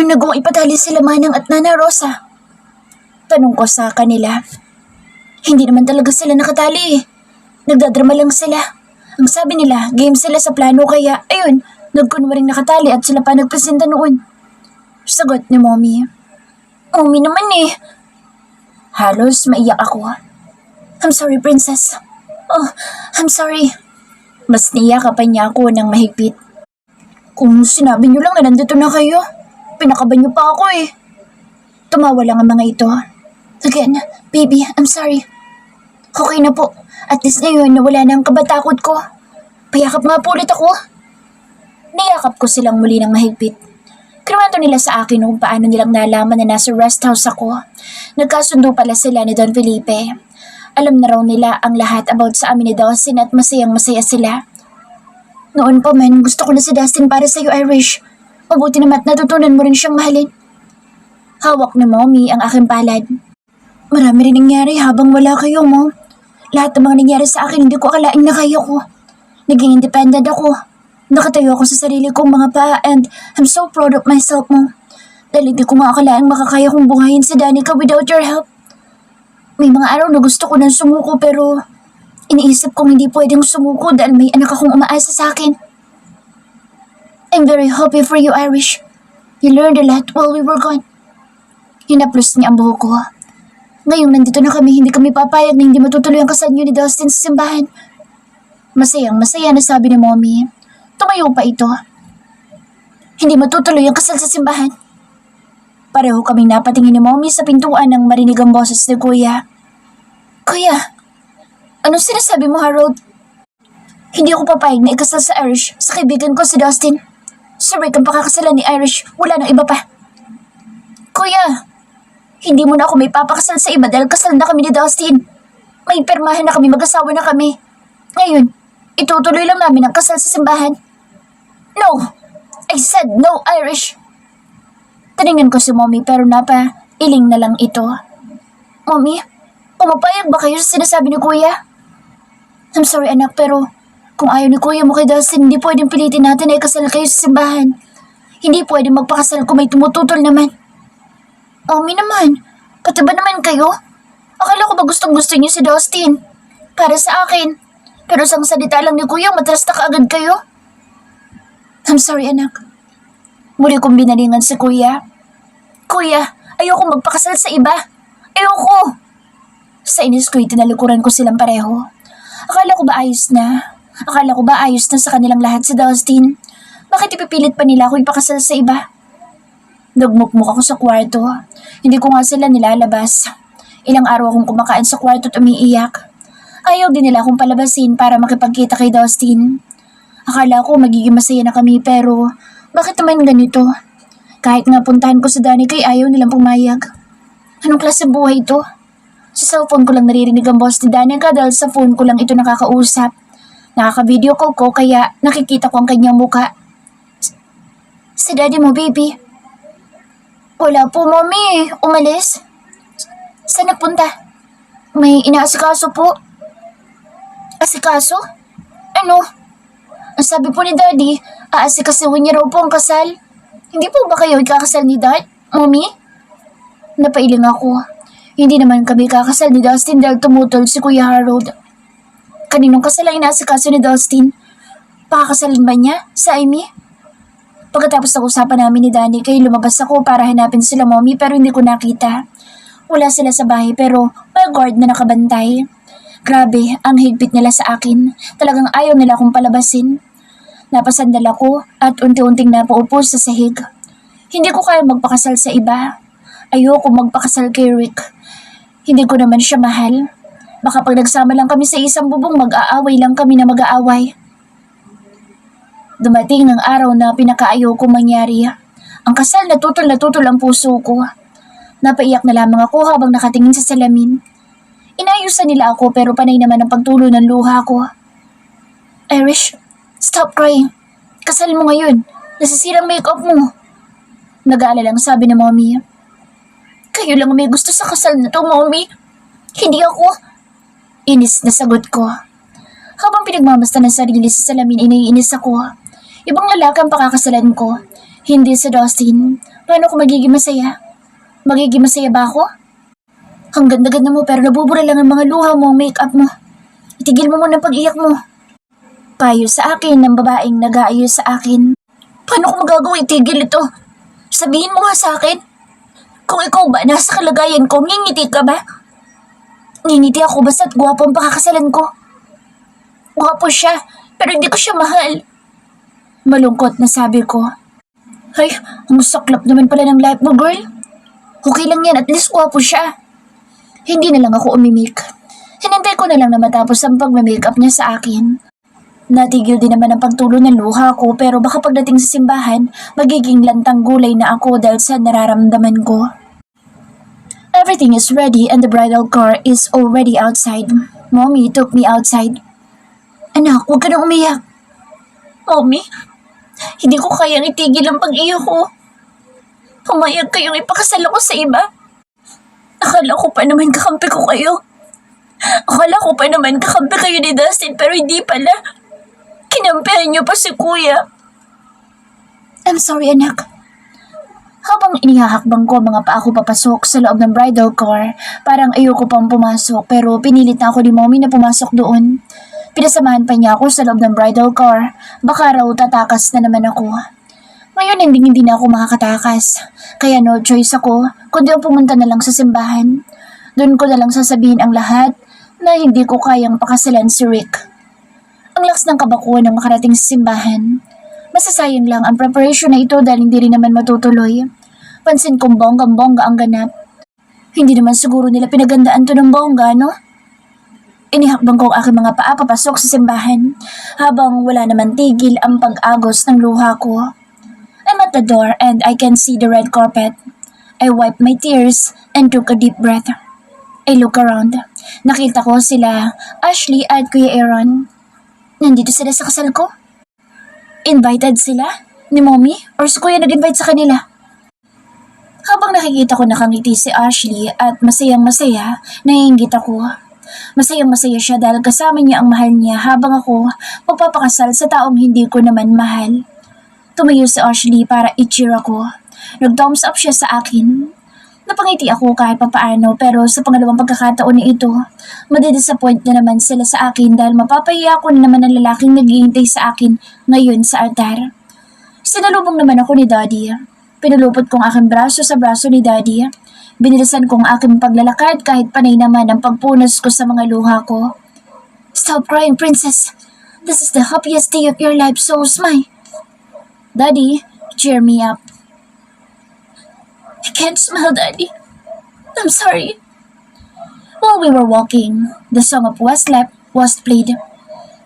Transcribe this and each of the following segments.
nagawang ipadali sila Manang at Nana Rosa? Tanong ko sa kanila. Hindi naman talaga sila nakatali. Nagdadrama lang sila. Ang sabi nila, game sila sa plano kaya, ayun, nagkunwaring nakatali at sila pa nagpresenta noon. Sagot ni Mommy. Mommy naman eh. Halos maiyak ako. I'm sorry, Princess. Oh, I'm sorry. Mas niyakapan niya ako ng mahigpit. Kung sinabi niyo lang na nandito na kayo, pinakaban niyo pa ako eh. Tumawa lang ang mga ito. Again, baby, I'm sorry. Okay na po. At least ngayon nawala na ang kabatakot ko. Payakap nga po ulit ako. Niyakap ko silang muli ng mahigpit. Kinuwento nila sa akin kung paano nilang nalaman na nasa rest house ako. Nagkasundo pala sila ni Don Felipe. Alam na raw nila ang lahat about sa amin ni Dustin at masayang masaya sila. Noon pa man, gusto ko na si Dustin para sa'yo, Irish. Mabuti naman at natutunan mo rin siyang mahalin. Hawak ni Mommy ang aking palad. Marami rin nangyari habang wala kayo, Mom. Lahat ng mga nangyari sa akin, hindi ko akalaing na kaya ko. Naging independent ako. Nakatayo ako sa sarili kong mga paa and I'm so proud of myself, Mom. Dahil hindi ko nga akalaing makakaya kong buhayin si Danica without your help. May mga araw na gusto ko nang sumuko pero iniisip kong hindi pwedeng sumuko dahil may anak akong umaasa sa akin. I'm very happy for you, Irish. You learned a lot while we were gone. Hinaplos niya ang buhok ko. Ngayong nandito na kami, hindi kami papayag na hindi matutuloy ang kasal niyo ni Dustin sa simbahan. Masayang masaya na sabi ni Mommy. Tumayo pa ito. Hindi matutuloy ang kasal sa simbahan. Pareho kaming napatingin ni Mommy sa pintuan nang marinig ang boses ni Kuya. Kuya, anong sinasabi mo, Harold? Hindi ako papayag na ikasal sa Irish sa kaibigan ko si Dustin. Sabay kang pakakasalan ni Irish, wala nang iba pa. Kuya, hindi mo na ako may papakasal sa iba dahil kasal na kami ni Dustin. May permahan na kami, mag-asawa na kami. Ngayon, itutuloy lang namin ang kasal sa simbahan. No! I said no, Irish! Tinignan ko si Mommy pero napailing na lang ito. Mommy, pumapayag ba kayo sa sinasabi ni Kuya? I'm sorry anak pero kung ayaw ni Kuya mo kay Dustin, hindi pwedeng pilitin natin na ikasal kayo sa simbahan. Hindi pwedeng magpakasal kung may tumututol naman. Mommy naman, pati ba naman kayo? Akala ko ba gustong-gusto niyo si Dustin? Para sa akin. Pero sang salita lang ni Kuya, matras na kaagad kayo. I'm sorry anak. Muli kong binalingan si Kuya. Kuya, ayoko magpakasal sa iba. Ayoko! Sa inis ko'y tinalikuran ko silang pareho. Akala ko ba ayos na? Akala ko ba ayos na sa kanilang lahat si Dustin? Bakit ipipilit pa nila ako ipakasal sa iba? Nagmukmuk ako sa kwarto. Hindi ko nga sila nilalabas. Ilang araw akong kumakain sa kwarto at umiiyak. Ayaw din nila akong palabasin para makipagkita kay Dustin. Akala ko magiging masaya na kami pero bakit naman ganito? Kahit nga puntahan ko sa Danica ay ayaw nilang pumayag. Anong klase buhay ito? Sa cellphone ko lang naririnig ang boss ni Danica dahil sa phone ko lang ito nakakausap. Nakaka-video call ko kaya nakikita ko ang kanyang muka. Si daddy mo, baby. Wala po, Mommy. Umalis. Saan nagpunta? May inaasikaso po. Asikaso? Ano? Ang sabi po ni Daddy, aasikasuhin niya raw po ang kasal. Hindi po ba kayo ikakasal ni Dad, Mommy? Napailing ako. Hindi naman kami kakasal ni Dustin dahil tumutol si Kuya Harold. Kaninong kasal ang inaasikaso ni Dustin? Pakakasalin ba niya sa Amy? Pagkatapos ng usapan namin ni Danny, kay lumabas ako para hanapin sila Mommy pero hindi ko nakita. Wala sila sa bahay pero may guard na nakabantay. Grabe, ang higpit nila sa akin. Talagang ayaw nila akong palabasin. Napasandal ako at unti-unting napaupo sa sahig. Hindi ko kaya magpakasal sa iba. Ayoko magpakasal kay Rick. Hindi ko naman siya mahal. Baka pag nagsama lang kami sa isang bubong, mag-aaway lang kami na mag-aaway. Dumating ng araw na pinakaayaw kong mangyari. Ang kasal natutol ang puso ko. Napaiyak na lamang ako habang nakatingin sa salamin. Inayusan nila ako pero panay naman ang pagtulo ng luha ko. Irish, stop crying. Kasal mo ngayon. Nasisirang make-up mo. Nag-aalalang sabi ni Mommy. Kayo lang may gusto sa kasal na to, Mommy. Hindi ako. Inis na sagot ko. Habang pinagmamasta ng sarili sa salamin, iniinis ako. Ibang lalaki ang pakakasalan ko. Hindi sa Dustin. Paano ako magiging masaya? Magiging masaya ba ako? Ang ganda-ganda mo pero nabubura lang ang mga luha mo, make-up mo. Itigil mo muna ang pag-iyak mo. Payo sa akin ng babaeng nag-aayos sa akin. Paano ko magagawa itigil ito? Sabihin mo nga sa akin. Kung ikaw ba nasa kalagayan ko, ngingiti ka ba? Ngingiti ako basta't gwapo ang pakakasalan ko. Gwapo siya, pero hindi ko siya mahal. Malungkot na sabi ko. Ay, ang saklap naman pala ng life mo, girl. Okay lang yan, at least gwapo siya. Hindi na lang ako umimik. Hinintay ko na lang na matapos ang pagme-makeup niya sa akin. Natigil din naman ang pagtulo ng luha ko pero baka pagdating sa simbahan, magiging lantang gulay na ako dahil sa nararamdaman ko. Everything is ready and the bridal car is already outside. Mommy took me outside. Anak, huwag ka nang umiyak. Mommy, hindi ko kayang itigil ang pag-iyak ko. Pumayag kayong ipakasal ako sa iba. Akala ko pa naman kakampi ko kayo. Akala ko pa naman kakampi kayo ni Dustin pero hindi pala. Kinampihan niyo pa si Kuya. I'm sorry, anak. Habang inihahakbang ko mga paa ko papasok sa loob ng bridal car, parang ayoko pang pumasok pero pinilit na ako ni Mommy na pumasok doon. Pinasamahan pa niya ako sa loob ng bridal car. Baka raw tatakas na naman ako. Ngayon hindi na ako makakatakas. Kaya no choice ako kundi ang pumunta na lang sa simbahan. Doon ko na lang sasabihin ang lahat na hindi ko kayang pakasalan si Rick. Ang lakas ng kabakuan ng makarating sa simbahan. Masasayang lang ang preparation na ito dahil hindi rin naman matutuloy. Pansin kong bonggang-bongga ang ganap. Hindi naman siguro nila pinagandaan to ng bongga, no? Inihakbang ko ang aking mga paa papasok sa simbahan habang wala naman tigil ang pag-agos ng luha ko. I'm at the door and I can see the red carpet. I wiped my tears and took a deep breath. I look around. Nakita ko sila, Ashley at Kuya Aaron. Nandito sila sa kasal ko? Invited sila? Ni Mommy? Or si Kuya nag-invite sa kanila? Habang nakikita ko nakangiti si Ashley at masayang-masaya, naiinggit ako. Masayang-masaya siya dahil kasama niya ang mahal niya habang ako magpapakasal sa taong hindi ko naman mahal. Tumayo si Ashley para i-cheer ako. Nag-thumbs up siya sa akin. Napangiti ako kahit papaano pero sa pangalawang pagkakataon na ito, madidisappoint na naman sila sa akin dahil mapapahiya ko na naman ang lalaking naghihintay sa akin ngayon sa altar. Sinalubong naman ako ni Daddy. Pinulupot kong aking braso sa braso ni Daddy. Binilisan kong aking paglalakad kahit panay naman ang pagpunas ko sa mga luha ko. Stop crying, princess. This is the happiest day of your life, so smile. Daddy, cheer me up. I can't smile, Daddy. I'm sorry. While we were walking, the song of Westlife was played,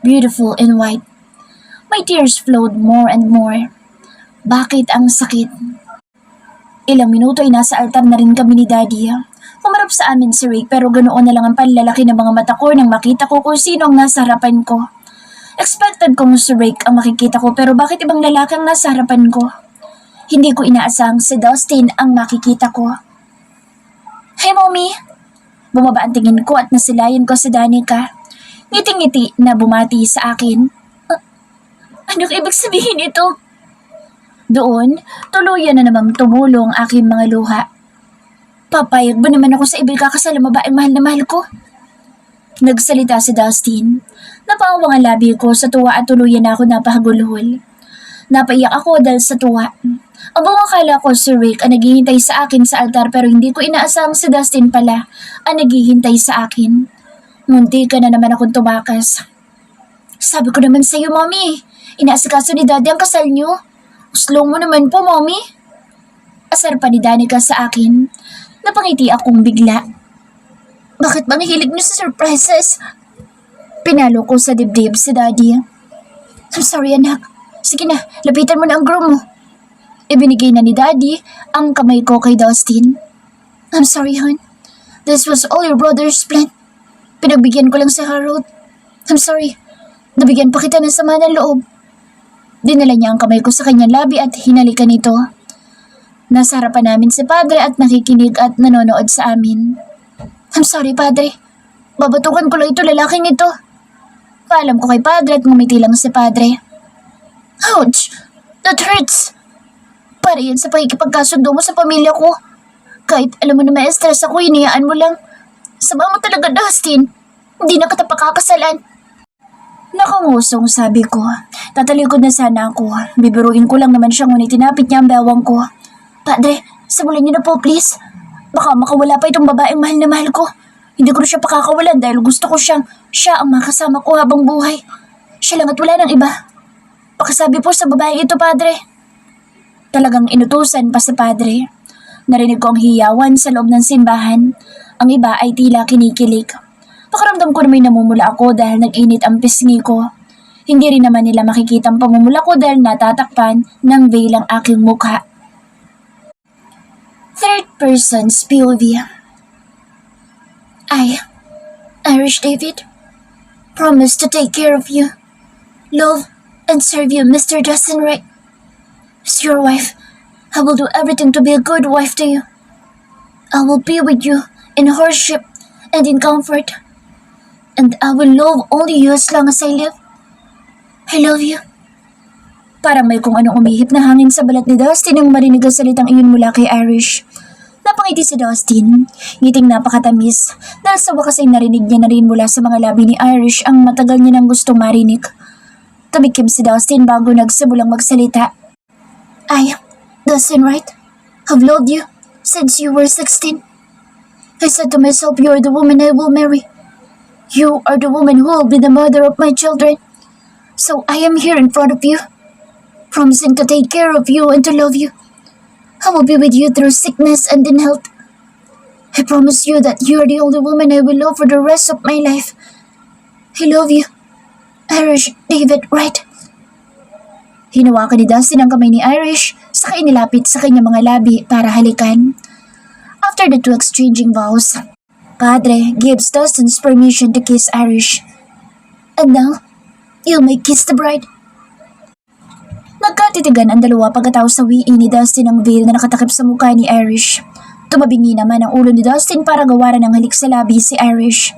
beautiful in white. My tears flowed more and more. Bakit ang sakit? Ilang minuto ay nasa altar na rin kami ni Daddy. Humarap sa amin si Rick pero ganoon na lang ang panlalaki ng mga mata ko nang makita ko kung sino ang nasa harapan ko. Expected kong si Rick ang makikita ko pero bakit ibang lalaki ang nasa harapan ko? Hindi ko inaasang si Dustin ang makikita ko. Hey, Mommy! Bumaba ang tingin ko at nasilayan ko si Danica. Ngiti-ngiti na bumati sa akin. Anong ibig sabihin ito? Doon, tuluyan na namang tumulong aking mga luha. Papayag ba naman ako sa ibigakasal na babaeng mahal na mahal ko? Nagsalita si Dustin. Napawang ang labi ko sa tuwa at tuluyan na ako napahagulhol. Napaiyak ako dahil sa tuwa. Ang buong akala ko si Rick ang naghihintay sa akin sa altar pero hindi ko inaasang si Dustin pala ang naghihintay sa akin. Munti ka na naman akong tumakas. Sabi ko naman sa iyo, Mommy. Inaasikaso ni Daddy ang kasal niyo. Slow mo naman po, Mommy. Asar pa ni Danica sa akin. Napangiti akong bigla. Bakit bang hilig niyo sa surprises? Pinalo ko sa dibdib si Daddy. I'm sorry, anak. Sige na, lapitan mo na ang groom mo. Ibinigay na ni Daddy ang kamay ko kay Dustin. I'm sorry, hon. This was all your brother's plan. Pinagbigyan ko lang si Harold. I'm sorry. Nabigyan pa kita ng sama ng loob. Dinala niya ang kamay ko sa kanyang labi at hinalikan ito. Nasa harapan namin si Padre at nakikinig at nanonood sa amin. I'm sorry, Padre. Babatukan ko lang ito lalaking ito. Paalam ko kay Padre at ngumiti lang si Padre. Ouch! That hurts! Para yan sa pakikipagkasundo mo sa pamilya ko. Kahit alam mo na may stress ako, hinayaan mo lang. Sama mo talaga, Dustin. Hindi na kita pakakasalan. Nakangusong sabi ko. Tatalikod na sana ako. Bibiruin ko lang naman siya ngunit tinapit niya ang bewang ko. Padre, simulan niyo na po please. Baka makawala pa itong babaeng mahal na mahal ko. Hindi ko na siya pakakawalan dahil gusto ko siya ang makasama ko habang buhay. Siya lang at wala ng iba. Pakisabi po sa babae ito, Padre. Talagang inutusan pa sa Padre. Narinig ko ang hiyawan sa loob ng simbahan. Ang iba ay tila kinikilig. Pakiramdam ko na may namumula ako dahil nag-init ang pisngi ko. Hindi rin naman nila makikita ang pamumula ko dahil natatakpan ng veil ang aking mukha. Third person's POV. I, Irish David, promise to take care of you, love, and serve you, Mr. Dustin Wright. As your wife, I will do everything to be a good wife to you. I will be with you in hardship and in comfort. And I will love only you as long as I live. I love you. Parang may kung anong umihip na hangin sa balat ni Dustin nang marinig ang salitang iyon mula kay Irish. Napangiti si Dustin, ngiting napakatamis, dahil sa wakas ay narinig niya na rin mula sa mga labi ni Irish ang matagal niya nang gustong marinig. Tumikim si Dustin bago nagsimulang magsalita. I, Dustin Wright, have loved you since you were 16. I said to myself, you are the woman I will marry. You are the woman who will be the mother of my children. So I am here in front of you, promising to take care of you and to love you. I will be with you through sickness and in health. I promise you that you are the only woman I will love for the rest of my life. I love you, Irish David Wright. Hinawakan ni Dustin ang kamay ni Irish, saka inilapit sa kanyang mga labi para halikan. After the two exchanging vows, Padre gives Dustin's permission to kiss Irish. And now, you may kiss the bride. Nagkatitigan ang dalawa pagkatapos sawiin ni Dustin ang veil na nakatakip sa mukha ni Irish. Tumabingi naman ang ulo ni Dustin para gawaran ng halik sa labi si Irish.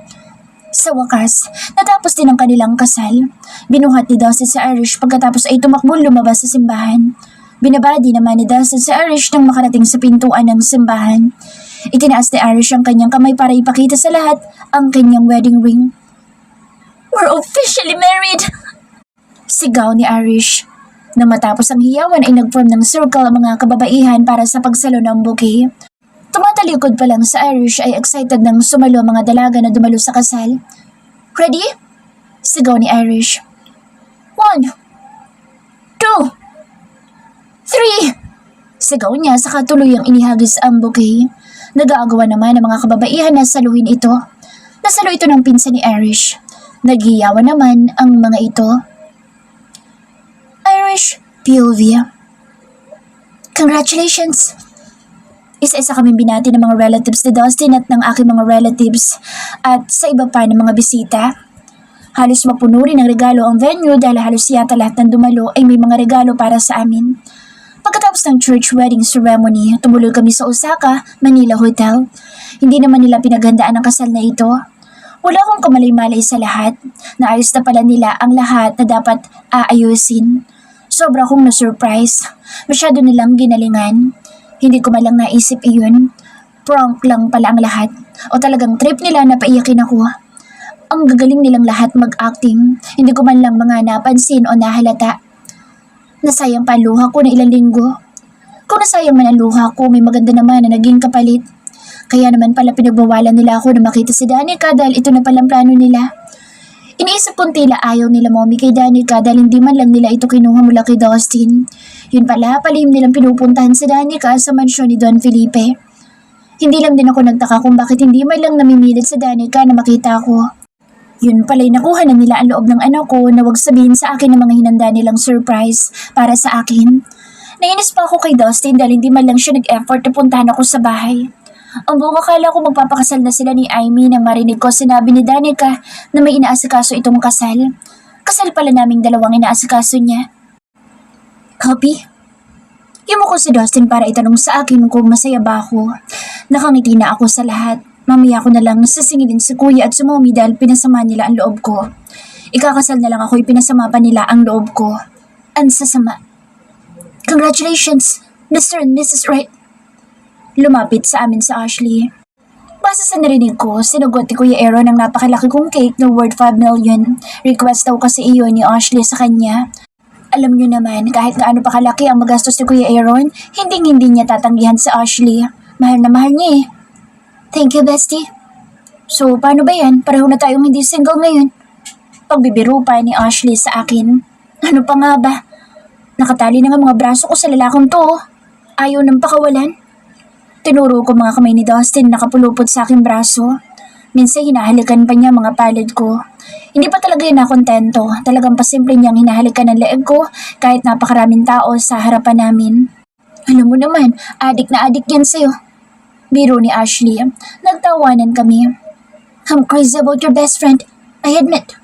Sa wakas, natapos din ang kanilang kasal. Binuhat ni Dustin sa Irish pagkatapos ay tumakbong lumabas sa simbahan. Binabadi naman ni Dustin sa Irish nang makarating sa pintuan ng simbahan. Itinaas ni Irish ang kanyang kamay para ipakita sa lahat ang kanyang wedding ring. We're officially married! Sigaw ni Irish. Nang matapos ang hiyawan ay nag-form ng circle ang mga kababaihan para sa pagsalo ng bouquet. Tumatalikod pa lang sa Irish ay excited nang sumalo ang mga dalaga na dumalo sa kasal. Ready? Sigaw ni Irish. 1, 2, 3! Sigaw niya sa katuluyang inihagis ang bouquet. Nag-aagawa naman ang mga kababaihan na saluhin ito. Nasalo ito ng pinsan ni Irish. Naghiyawan naman ang mga ito. Irish POV. Congratulations! Isa-isa kaming binati ng mga relatives ni Dustin at ng aking mga relatives at sa iba pa ng mga bisita. Halos mapuno rin ng regalo ang venue dahil halos yata lahat ng dumalo ay may mga regalo para sa amin. Pagkatapos ng church wedding ceremony, tumuloy kami sa Osaka, Manila Hotel. Hindi naman nila pinaghandaan ang kasal na ito. Wala akong kamalay-malay sa lahat. Naayos na pala nila ang lahat na dapat aayusin. Sobra akong na-surprise. Masyado nilang ginalingan. Hindi ko malang naisip iyon. Prank lang pala ang lahat. O talagang trip nila na paiyakin ako. Ang gagaling nilang lahat mag-acting. Hindi ko man lang mga napansin o nahalata. Nasayang pa ang luha ko na ilang linggo. Kung nasayang man ang luha ko, may maganda naman na naging kapalit. Kaya naman pala pinagbawalan nila ako na makita si Danica dahil ito na palang plano nila. Iniisip kong tila ayaw nila mommy kay Danica dahil hindi man lang nila ito kinuha mula kay Dustin. Yun pala, palihim nilang pinupuntahan si Danica sa mansyon ni Don Felipe. Hindi lang din ako nagtaka kung bakit hindi man lang namimilit sa Danica na makita ako. Yun pala'y nakuha na nila ang loob ng anak ko na wag sabihin sa akin ng mga hinanda nilang surprise para sa akin. Nainis pa ako kay Dustin dahil hindi man lang siya nag-effort na puntahan ako sa bahay. Ang buong akala ko magpapakasal na sila ni Amy nang marinig ko sinabi ni Danica na may inaasikaso itong kasal. Kasal pala naming dalawang inaasikaso niya. Copy? Yumuko si Dustin para itanong sa akin kung masaya ba ako. Nakangiti na ako sa lahat. Mamaya ko na lang sasingilin si kuya at si mommy dahil pinasama nila ang loob ko. Ikakasal na lang ako, pinasama pa nila ang loob ko. Ang sasama. Congratulations, Mr. and Mrs. Wright. Lumapit sa amin si Ashley. Base sa narinig ko, sinugot ni Kuya Aaron ang napakalaki kong cake na worth 5 million. Request daw kasi iyon ni Ashley sa kanya. Alam niyo naman, kahit gaano pa kalaki ang magastos ni Kuya Aaron, hindi niya tatanggihan si Ashley. Mahal na mahal niya eh. Thank you, bestie. So, paano ba yan? Pareho na tayong hindi single ngayon. Pagbibiro pa ni Ashley sa akin. Ano pa nga ba? Nakatali na nga mga braso ko sa lalakong to. Ayaw nang pakawalan. Tinuro ko mga kamay ni Dustin nakapulupot sa aking braso. Minsan hinahalikan pa niya mga palad ko. Hindi pa talaga yun nakontento. Talagang pasimple niyang hinahalikan ang leeg ko kahit napakaraming tao sa harapan namin. Alam mo naman, adik na adik yan sa'yo. Biro ni Ashley. Nagtawanan kami. I'm crazy about your best friend. I admit.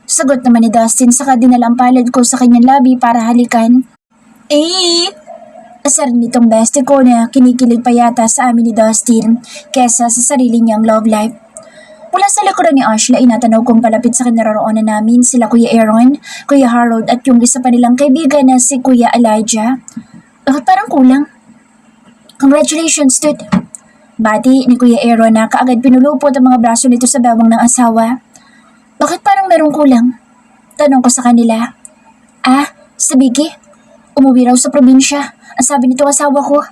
Sagot naman ni Dustin saka dinalang palad ko sa kanyang labi para halikan. Eh! Asar nitong bestie ko na kinikilig pa yata sa amin ni Dustin kesa sa sarili niyang love life. Mula sa likuran ni Ashley, inatanong kong palapit sa kinaroroonan namin sila Kuya Aaron, Kuya Harold at yung isa pa nilang kaibigan na si Kuya Elijah. Bakit parang kulang? Congratulations, dude! Bati ni Kuya Aaron na kaagad pinulupot ang mga braso nito sa bawang ng asawa. Bakit parang merong kulang? Tanong ko sa kanila. Ah, sa Biggie? Umuwi raw sa probinsya. Ang sabi nito asawa ko.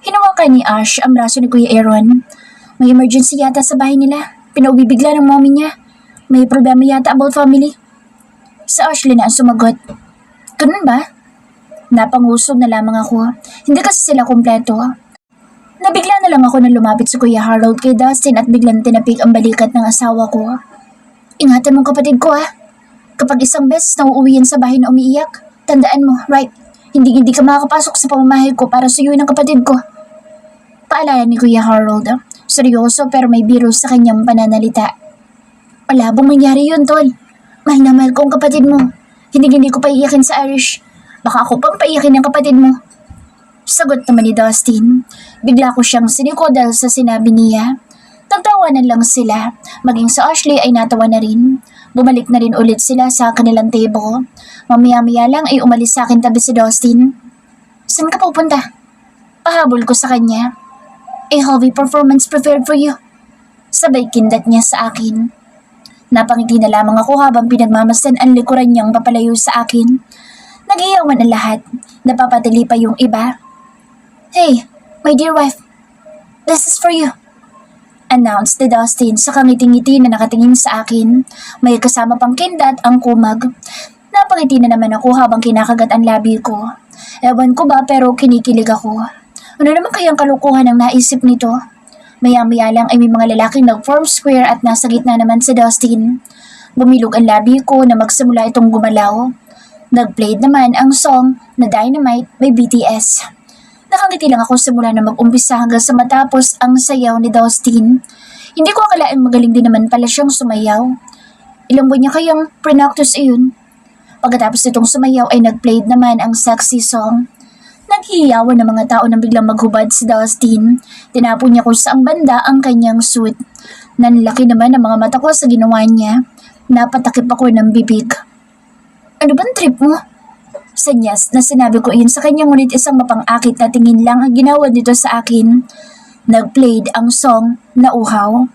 Hinawakan ni Ash ang braso ni Kuya Aaron. May emergency yata sa bahay nila. Pinauwi bigla ng mommy niya. May problema yata about family. Sa Ashley na ang sumagot. Ganun ba? Napangusog na lamang ako. Hindi kasi sila kumpleto. Nabigla na lang ako na lumapit si Kuya Harold kay Dustin at biglang tinapik ang balikat ng asawa ko. Ingatan mong kapatid ko ha. Kapag isang beses na uuwiin sa bahay na umiiyak, tandaan mo, right? Hindi ka makakapasok sa pamamahay ko para suyuin ang kapatid ko. Paalala ni Kuya Harold. Seryoso pero may biro sa kanyang pananalita. Malabong mangyari yun, tol. Mahal na mahal ko ang kapatid mo. Hindi ko paiyakin sa Irish. Baka ako pang paiyakin ng kapatid mo. Sagot naman ni Dustin. Bigla ko siyang siniko dahil sa sinabi niya. Nagtawanan lang sila. Maging sa Ashley ay natawa na rin. Bumalik na rin ulit sila sa kanilang table. Mamaya-maya lang ay umalis sa akin tabi si Dustin. Saan ka pupunta? Pahabol ko sa kanya. A heavy performance prepared for you. Sabay kindat niya sa akin. Napangiti na lamang ako habang pinagmamasdan ang likuran niyang papalayo sa akin. Nagiyawan ang lahat. Napapatili pa yung iba. Hey, my dear wife. This is for you. Announced ni Dustin sa kangiting-ngiti na nakatingin sa akin. May kasama pang kindat ang kumag. Napangiti na naman ako habang kinakagat ang labi ko. Ewan ko ba pero kinikilig ako. Ano naman kayang kalukuhan ang naisip nito? Maya-maya lang ay may mga lalaking nag-form square at nasa gitna naman si Dustin. Bumilog ang labi ko na magsimula itong gumalaw. Nag-played naman ang song na Dynamite by BTS. Nakangiti lang ako simula na mag-umpisa hanggang sa matapos ang sayaw ni Dustin. Hindi ko akalain magaling din naman pala siyang sumayaw. Ilang buwan niya kayang pre-practice iyon. Pagkatapos nitong sumayaw ay nag-played naman ang sexy song. Naghihiyawan ng mga tao nang biglang maghubad si Dustin. Tinapon niya kung saang banda ang kanyang suit. Nanlaki naman ang mga mata ko sa ginawa niya. Napatakip ako ng bibig. Ano bang trip mo? Sanyas na sinabi ko iyon sa kanya ngunit isang mapang-akit na tingin lang ang ginawa nito sa akin. Nag-played ang song na Uhaw.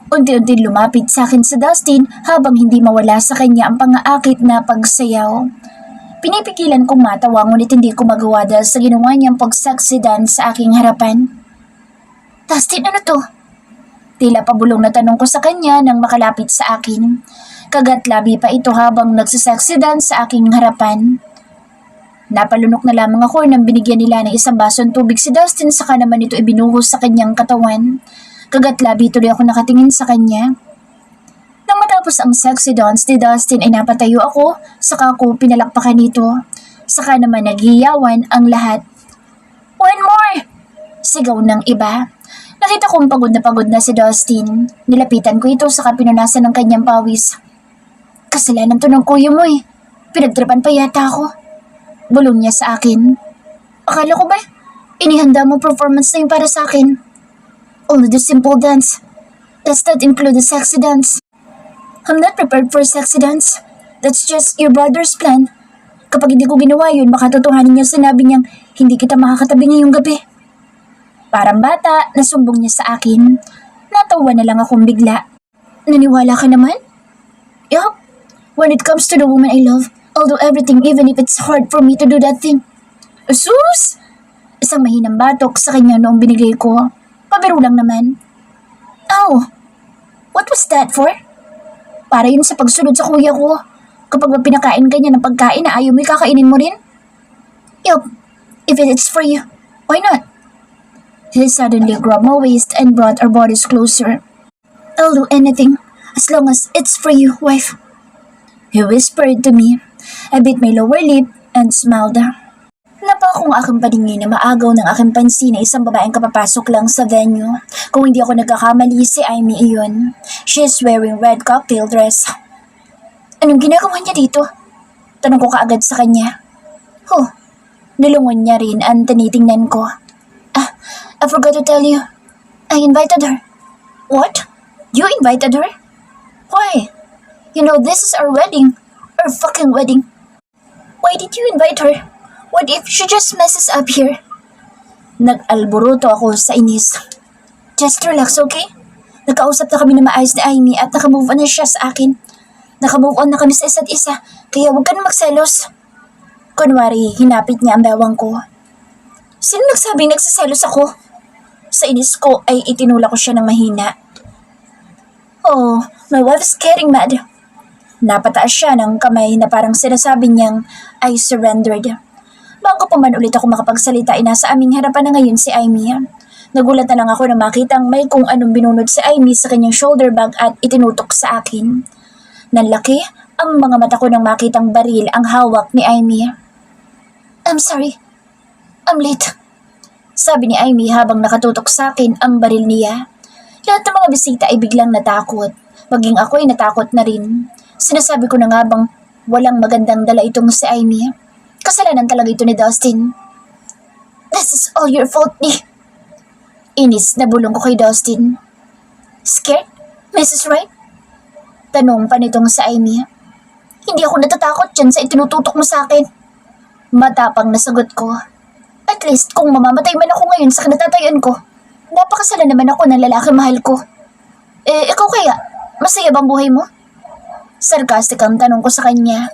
Unti-unti lumapit sa akin si Dustin habang hindi mawala sa kanya ang pang-aakit na pagsayaw. Pinipigilan kong matawa ngunit hindi ko magawa dahil sa ginawa niyang pag-sexy dance sa aking harapan. Dustin, ano to? Tila pabulong na tanong ko sa kanya nang makalapit sa akin. Kagat-labi pa ito habang nagsisexy dance sa aking harapan. Napalunok na lamang ako nang binigyan nila ng isang basong tubig si Dustin saka naman ito ibinuhos sa kanyang katawan. Kagat-labi tuloy ako nakatingin sa kanya. Nang matapos ang sexy dance ni Dustin ay napatayo ako saka ako pinalakpakan nito. Saka naman naghiyawan ang lahat. One more! Sigaw ng iba. Nakita kong pagod na si Dustin. Nilapitan ko ito saka pinunasan ng kanyang pawis. Kasalanan to ng kuya mo eh. Pinagtripan pa yata ako. Bulong niya sa akin. Akala ko ba, inihanda mo performance na yun para sa akin? Only the simple dance. Does that include the sexy dance? I'm not prepared for sexy dance. That's just your brother's plan. Kapag hindi ko ginawa yun, baka totohanin niya sinabi niyang hindi kita makakatabi ngayong gabi. Parang bata, nasumbong niya sa akin. Natawa na lang akong bigla. Naniwala ka naman? Yup. When it comes to the woman I love, I'll do everything even if it's hard for me to do that thing. Sus! Isang mahinang batok sa kanya noong binigay ko. Pabiro lang naman. Oh, what was that for? Para yun sa pagsunod sa kuya ko. Kapag pinakain ka niya ng pagkain na ayaw mo, kakainin mo rin? Yup, if it's for you, why not? He suddenly grabbed my waist and brought our bodies closer. I'll do anything, as long as it's for you, wife. He whispered to me. I bit my lower lip and smiled. Napako ang aking paningin na maagaw ng aking pansin na isang babaeng kapapasok lang sa venue. Kung hindi ako nagkakamali, si Amy iyon. She is wearing red cocktail dress. Anong ginagawa niya dito? Tanong ko kaagad sa kanya. Nilungon niya rin ang tinitingnan ko. I forgot to tell you. I invited her. What? You invited her? Why? You know this is our wedding. Our fucking wedding. Why did you invite her? What if she just messes up here? Nag-alboroto ako sa inis. Just relax, okay? Nagkausap na kami na maayos ni Amy at nakamove on na siya sa akin. Nakamove on na kami sa isa't isa, kaya huwag ka na magselos. Kunwari, hinapit niya ang bewang ko. Sino nagsabing nagsaselos ako? Sa inis ko ay itinula ko siya ng mahina. Oh, my wife's getting mad. Napataas siya ng kamay na parang sinasabi niyang I surrendered. Bago pa man ulit ako makapagsalita, nasa aming harapan na ngayon si Amy. Nagulat na lang ako na makitang may kung anong binunod si Amy sa kanyang shoulder bag at itinutok sa akin. Nanlaki ang mga mata ko nang makitang baril ang hawak ni Amy. I'm sorry. I'm late. Sabi ni Amy habang nakatutok sa akin ang baril niya. Lahat ng mga bisita ay biglang natakot. Maging ako ay natakot na rin. Sinasabi ko na nga bang walang magandang dala itong si Amy. Kasalanan talaga ito ni Dustin. This is all your fault, Ni. Inis na bulong ko kay Dustin. Scared, Mrs. Wright? Tanong pa nitong si Amy. Hindi ako natatakot dyan sa itinututok mo sa akin. Matapang na sagot ko. At least kung mamamatay man ako ngayon sa kinatatayuan ko, napakasala naman ako ng lalaki mahal ko. Ikaw kaya, masaya bang buhay mo? Sarcastic ang tanong ko sa kanya.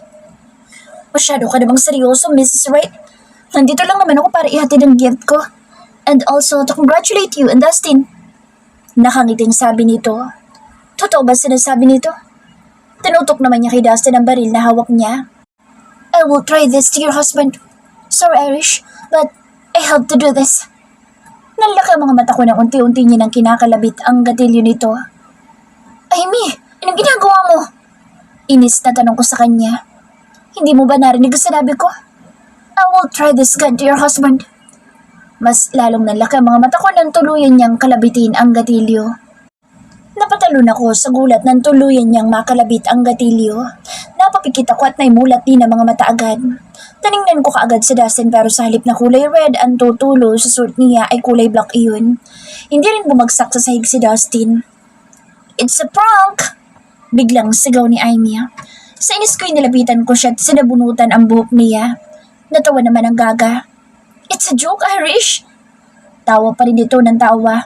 Masyado ka namang seryoso, Mrs. Wright. Nandito lang naman ako para ihatid ang gift ko. And also to congratulate you and Dustin. Nakangiting sabi nito. Totoo ba sinasabi nito? Tinutok naman niya kay Dustin ang baril na hawak niya. I will try this to your husband. Sorry, Irish, but I have to do this. Nalaki ang mga mata ko nang unti-unti niya nang kinakalabit ang gatilyo nito. Amy, anong ginagawa mo? Inis na tanong ko sa kanya. Hindi mo ba narinig ang sinabi ko? I will try this gun to your husband. Mas lalong nalaki ang mga mata ko nang tuluyan niyang kalabitin ang gatilyo. Napatalon ako sa gulat nang tuluyan niyang makalabit ang gatilyo. Napapikit ako at naimulat din ang mga mata agad. Taningnan ko kaagad si Dustin pero sa halip na kulay red ang tutulo sa suit niya ay kulay black iyon. Hindi rin bumagsak sa sahig si Dustin. It's a prank! Biglang sigaw ni Amy. Sa inis ko'y nilapitan ko siya at sinabunutan ang buhok niya. Natawa naman ang gaga. It's a joke, Irish! Tawa pa rin ito ng tawa.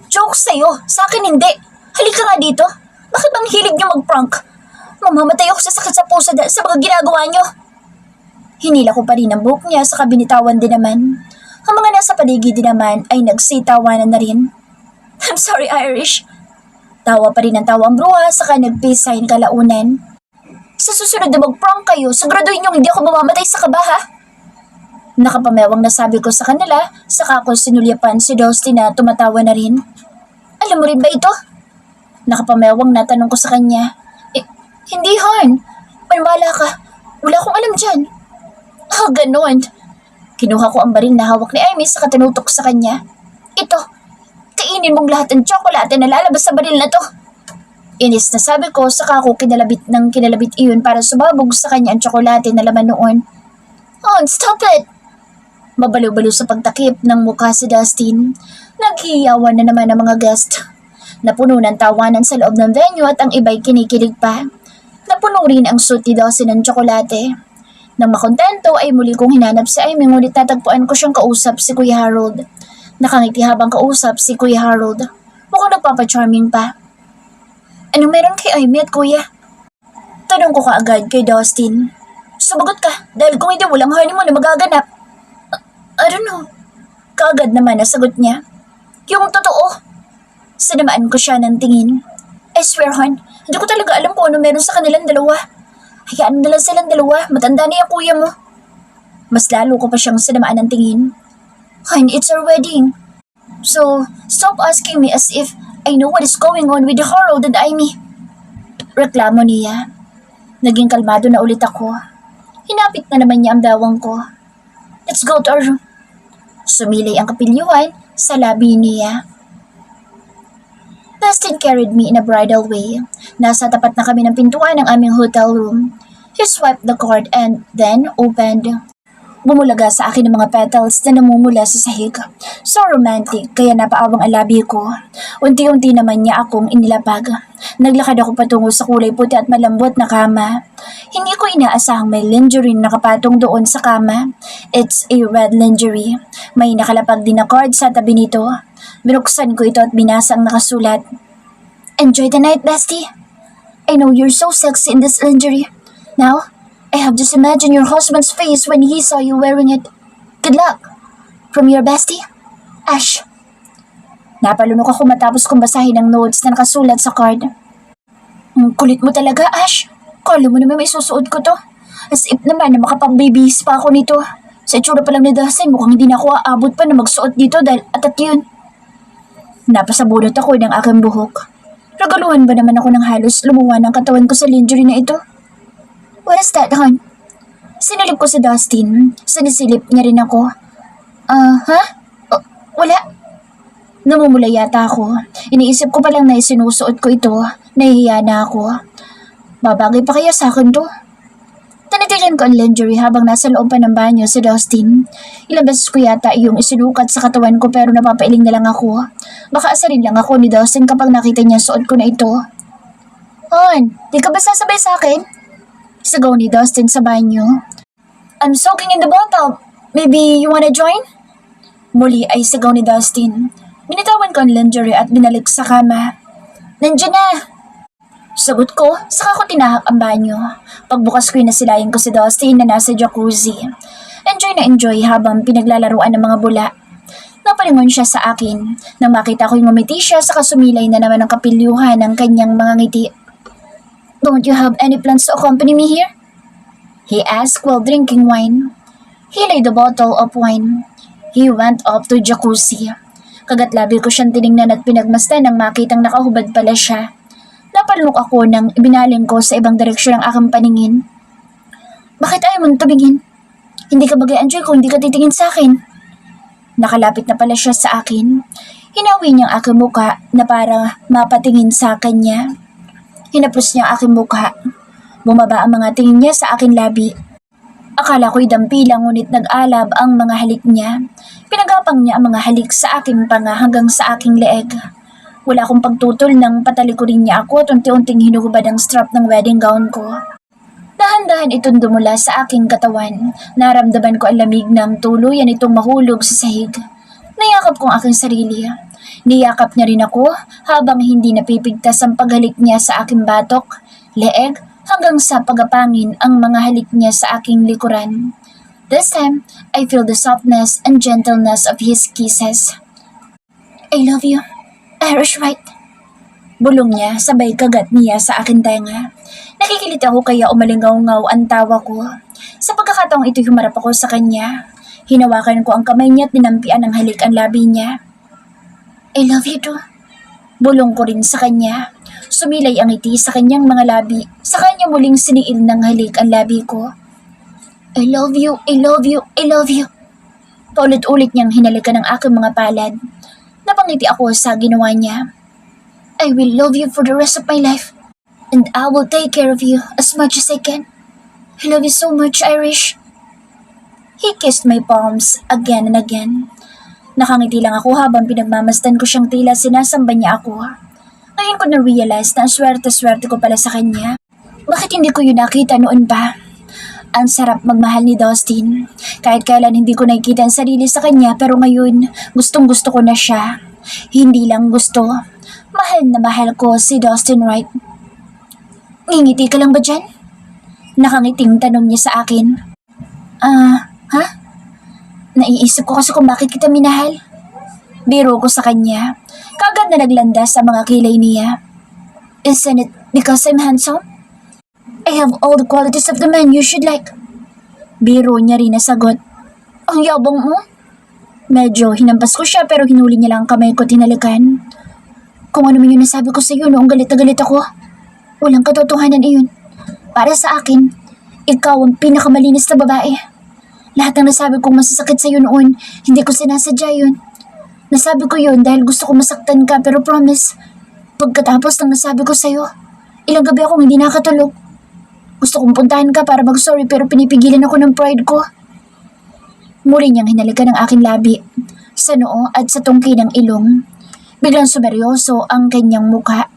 Joke sa'yo, sa akin hindi. Halika nga dito. Bakit bang hilig niyo mag-prank? Mamamatay ako sa sakit sa puso dahil sa mga ginagawa niyo. Hinila ko pa rin ang buhok niya sa kabinitawan din naman. Ang mga nasa paligid din naman ay nagsitawanan na rin. I'm sorry, Irish. Tawa pa rin ang tawa ang bruha saka nag-peace sign kalaunan. Sa susunod na mag-prank kayo, siguraduhin niyong hindi ako mamamatay sa kaba, ha? Nakapamewang nasabi ko sa kanila, saka ko sinulyapan si Dustin na tumatawa na rin. Alam mo rin ba ito? Nakapamewang natanong ko sa kanya. Hindi, Han. Manwala ka. Wala akong alam dyan. Ganon. Kinuha ko ang baril na hawak ni Amy sa katinutok sa kanya. Ito, kainin mong lahat ng tsokolate na lalabas sa baril na to. Inis na sabi ko, saka ako kinalabit iyon para sumabog sa kanya ang tsokolate na laman noon. Oh, stop it! Mabaliw-baliw sa pagtakip ng mukha si Dustin. Naghihiyawan na naman ang mga guest. Napuno ng tawanan sa loob ng venue at ang iba'y kinikilig pa. Napuno rin ang suit ni Dustin ng tsokolate. Nang makontento ay muli kong hinanap si Amy ngunit natagpuan ko siyang kausap si Kuya Harold. Nakangiti habang kausap si Kuya Harold. Mukhang nagpapa-charming pa. Anong meron kay Amy at Kuya? Tanong ko kaagad kay Dustin. Sumagot ka dahil kung hindi walang honeymoon na magaganap. I don't know. Kaagad naman nasagot niya. Yung totoo. Sinamaan ko siya ng tingin. I swear hon, hindi ko talaga alam kung ano meron sa kanilang dalawa. Hayaan na lang silang dalawa, matanda na yung kuya mo. Mas lalo ko pa siyang sinamaan ng tingin. Hon, it's our wedding. So, stop asking me as if I know what is going on with Harold and Amy. Reklamo niya. Naging kalmado na ulit ako. Hinapit na naman niya ang dawang ko. Let's go to our room. Sumilay ang kapilyuhan sa labi niya. Dustin carried me in a bridal way. Nasa tapat na kami ng pintuan ng aming hotel room. He swiped the card and then opened. Bumulaga sa akin ng mga petals na namumula sa sahig. So romantic, kaya napaawang ang labi ko. Unti-unti naman niya akong inilapag. Naglakad ako patungo sa kulay puti at malambot na kama. Hindi ko inaasahang may lingerie na nakapatong doon sa kama. It's a red lingerie. May nakalapag din na card sa tabi nito. Binuksan ko ito at binasa ang nakasulat. Enjoy the night, bestie. I know you're so sexy in this lingerie. Now, I have just imagined your husband's face when he saw you wearing it. Good luck. From your bestie, Ash. Napalunok ako matapos kong basahin ang notes na nakasulat sa card. Ang kulit mo talaga, Ash. Kala mo naman may susuot ko to. As if naman na makapag-babies pa ako nito. Sa itsura pa lang ni Dustin, mukhang hindi na ako aabot pa na magsuot dito dahil atat yun. Napasabunot ako ng aking buhok. Ragaluhan ba naman ako ng halos lumuwa ng katawan ko sa lingerie na ito? What is that, hon? Sinilip ko si Dustin. Sinisilip niya rin ako. Ha? Wala. Namumula yata ako. Iniisip ko palang na isinusuot ko ito. Nahihiya na ako. Babagay pa kaya sa akin to? Tanitigan ko ang lingerie habang nasa loob pa ng banyo si Dustin. Ilang beses ko yata iyong isinukat sa katawan ko pero napapailing na lang ako. Baka asarin lang ako ni Dustin kapag nakita niya suot ko na ito. Hon, di ka ba sasabay sa akin? Sigaw ni Dustin sa banyo. I'm soaking in the bathtub. Maybe you wanna join? Muli ay sigaw ni Dustin. Binitawan ko ang lingerie at binalik sa kama. Nandiyan na! Sagot ko, saka ko tinahak ang banyo. Pagbukas ko nasilayan ko si Dustin na nasa jacuzzi. Enjoy na enjoy habang pinaglalaruan ng mga bula. Napalingon siya sa akin. Nang makita ko yung ngumiti siya, saka sumilay na naman ang kapilyuhan ng kanyang mga ngiti. Don't you have any plans to accompany me here? He asked while drinking wine. He laid the bottle of wine. He went up to jacuzzi. Kagatlabi ko siyang tiningnan at pinagmasdan nang makitang nakahubad pala siya. Napalunok ako nang ibinaling ko sa ibang direksyon ang aking paningin. Bakit ayaw mo tumingin? Hindi ka mag-enjoy kung hindi ka titingin sa akin. Nakalapit na pala siya sa akin. Hinawi niya ang aking muka na para mapatingin sa kanya. Hinapos niya ang aking mukha. Bumaba ang mga tingin niya sa aking labi. Akala ko'y dampilang ngunit nag-alab ang mga halik niya. Pinagapang niya ang mga halik sa aking panga hanggang sa aking leeg. Wala akong pagtutol nang patalikurin niya ako at unti-unting hinuhubad ang strap ng wedding gown ko. Dahan-dahan itong dumula sa aking katawan. Naramdaman ko ang lamig ng tuluyan itong mahulog sa sahig. Nayakap ko ang aking sarili. Niyakap niya rin ako habang hindi napipigtas ang paghalik niya sa aking batok, leeg, hanggang sa pagapangin ang mga halik niya sa aking likuran. This time, I feel the softness and gentleness of his kisses. I love you, Irish White. Bulong niya sabay kagat niya sa aking tenga. Nakikilit ako kaya umalingaw-ngaw ang tawa ko. Sa pagkakataong ito humarap ako sa kanya. Hinawakan ko ang kamay niya at ninampian ng halik ang labi niya. I love you too. Bulong ko rin sa kanya. Sumilay ang ngiti sa kanyang mga labi. Sa kanya muling siniil ng halik ang labi ko. I love you, I love you, I love you. Paulit-ulit niyang hinalikan ng aking mga palad. Napangiti ako sa ginawa niya. I will love you for the rest of my life. And I will take care of you as much as I can. I love you so much, Irish. He kissed my palms again and again. Nakangiti lang ako habang pinagmamasdan ko siyang tila sinasamba niya ako. Ngayon ko na-realize na swerte-swerte ko pala sa kanya. Bakit hindi ko yun nakita noon pa? Ang sarap magmahal ni Dustin. Kahit kailan hindi ko nakikita ang sarili sa kanya pero ngayon gustong gusto ko na siya. Hindi lang gusto. Mahal na mahal ko si Dustin Wright. Ngingiti ka lang ba dyan? Nakangiting tanong niya sa akin. Ha? Naiisip ko kasi kung bakit kita minahal. Biro ko sa kanya. Kagad na naglandas sa mga kilay niya. Isn't it because I'm handsome? I have all the qualities of the man you should like. Biro niya rin nasagot. Ang yabang mo? Medyo hinampas ko siya pero hinuli niya lang ang kamay ko tinalikan. Kung ano man yung nasabi ko sa iyo noong galit na galit ako, walang katotohanan iyon. Para sa akin, ikaw ang pinakamalinis na babae. Lahat ng nasabi kong masasakit sa iyo noon, hindi ko sinasadya yun. Nasabi ko yun dahil gusto ko masaktan ka pero promise, pagkatapos ng nasabi ko sa iyo, ilang gabi akong hindi nakatulog. Gusto kong puntahan ka para mag-sorry pero pinipigilan ako ng pride ko. Muli niyang hinalikan ang aking labi, sa noo at sa tungki ng ilong. Biglang sumeryoso ang kanyang mukha.